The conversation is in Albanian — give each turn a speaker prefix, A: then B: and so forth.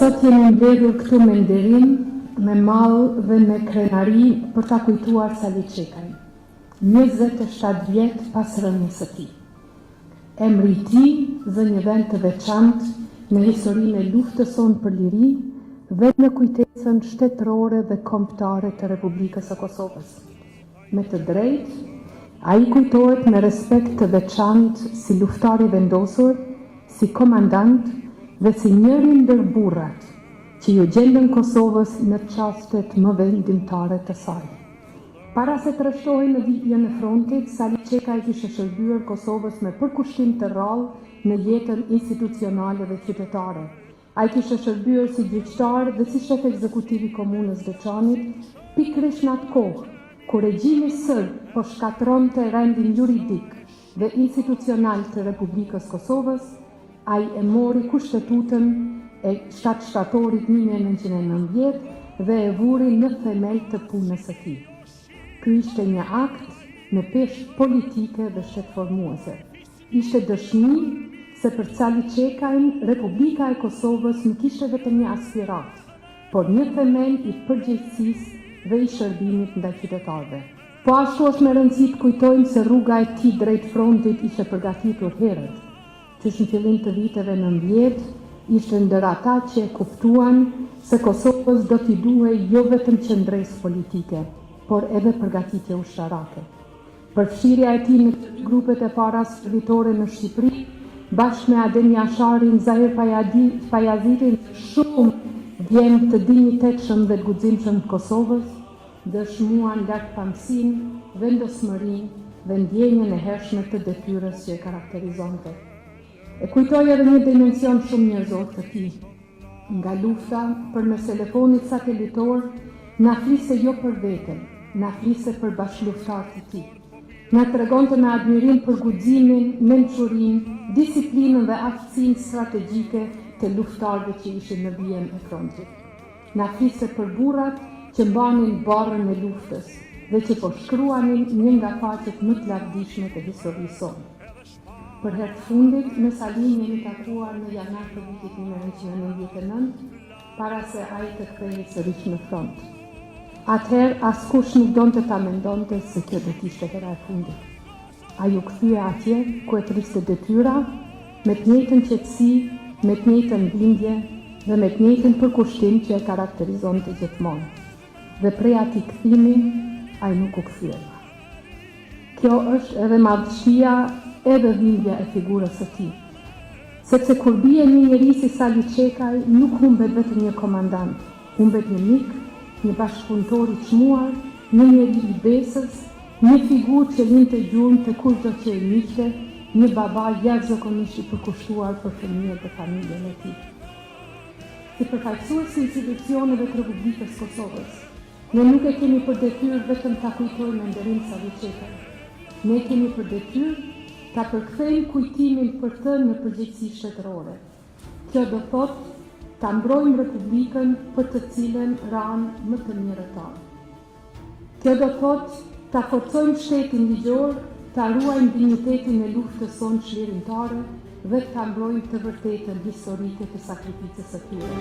A: Sot jemi mbledhur këtu me nderim, me mall dhe me krenari për ta kujtuar Sali Çekajn, 27 vjet pas rënies së tij. Emri i tij dhe një vend të veçantë në historinë e luftës sonë për liri dhe në kujtesën shtetërore dhe kombëtare të Republikës së Kosovës. Me të drejtë, ai kujtohet me respekt të veçantë si luftar i vendosur, si komandant dhe si njëri ndër burrat që ju gjendën Kosovës në çastet më vendimtare të saj. Para se të rreshtohej në vijën e frontit, Sali Çekaj kishte shërbyer Kosovës me përkushtim të rrallë në jetën institucionale dhe qytetare. Ai kishte shërbyer si gjyqtar dhe si shef ekzekutiv i komunës Deçanit, pikërisht në atë kohë kur regjimi serb po shkatronte rendin juridik dhe institucional të Republikës Kosovës. Ai e mori kushtetutën e 7 shtatorit 1990 dhe e vuri në themel të punës së tij. Ky ishte një akt me peshë politike dhe shtetformuese. Ishte dëshmi se për Sali Çekajn Republika e Kosovës nuk ishte vetëm një aspirat, por një themel i përgjegjësisë dhe i shërbimit ndaj qytetarëve. Po ashtu është me rëndësi të kujtojmë se rruga e tij drejt frontit ishte përgatitur herët, që në fillim të viteve 90 ishte ndër ata që e kuptuan se Kosovës do t'i duhej jo vetëm qendresë politike, por edhe përgatitje ushtarake. Përfshirja e tij në grupet e para servitore në Shqipëri, bashkë me Adem Jasharin, Zahir Pajazitin, shumë djemë të dinjitetshëm dhe të guximshëm të Kosovës, dëshmuan lartpamësinë, vendosmërinë dhe ndjenjën e hershme të detyrës që e karakterizonte. E kujtoj edhe një dimension shumë njerëzor të tij. Nga lufta përmes telefonit satelitor, na fliste jo për veten, na fliste për bashkëluftarët e tij. Na tregonte me admirim për guximin, mençurinë, disiplinën dhe aftësinë strategjike të luftarëve që ishin në vijën e frontit. Na fliste për burrat që mbanin barrën e luftës dhe që po shkruanin një nga faqet më të lartëdijshme të historisë sonë. Për herë të fundit, me Salin jemi takuar në janar të vitit 1999, para se ai të kthehej sërish në front. Atëherë askush nuk donte ta mendonte se kjo do të ishte hera e fundit. Ai u kthye atje ku e triste detyra, me të njëjtën qetësi, me të njëjtën bindje dhe me të njëjtin përkushtim që e karakterizonte gjithmonë. Dhe prej atij kthimi, ai nuk u kthye. Kjo është edhe madhështia edhe dhimbja e figurës së tij. Sepse kur bie një njeri si Sali Çekaj, nuk humbet vetëm një komandant, humbet një mik, një bashkëpunëtor i çmuar, një njeri i besës, një figurë që linte gjurmë të kushdo që e miqte, një baba jashtëzakonisht i përkushtuar për fëmijët dhe familjen e tij. Si përfaqësues i institucioneve të Republikës Kosovës, ne nuk e kemi për detyrë vetëm ta kujtojmë me nderim Sali Çekaj. Ne kemi për detyrë ta përkthejmë kujtimin për të në përgjegjësi shtetërore. Kjo do thotë ta mbrojmë Republikën për të cilën ranë më të mirët tanë. Kjo do thotë ta forcojmë shtetin ligjor, ta ruajmë dinjitetin e luftës sonë çlirimtare dhe ta mbrojmë të vërtetën historike të sakrificës së tyre.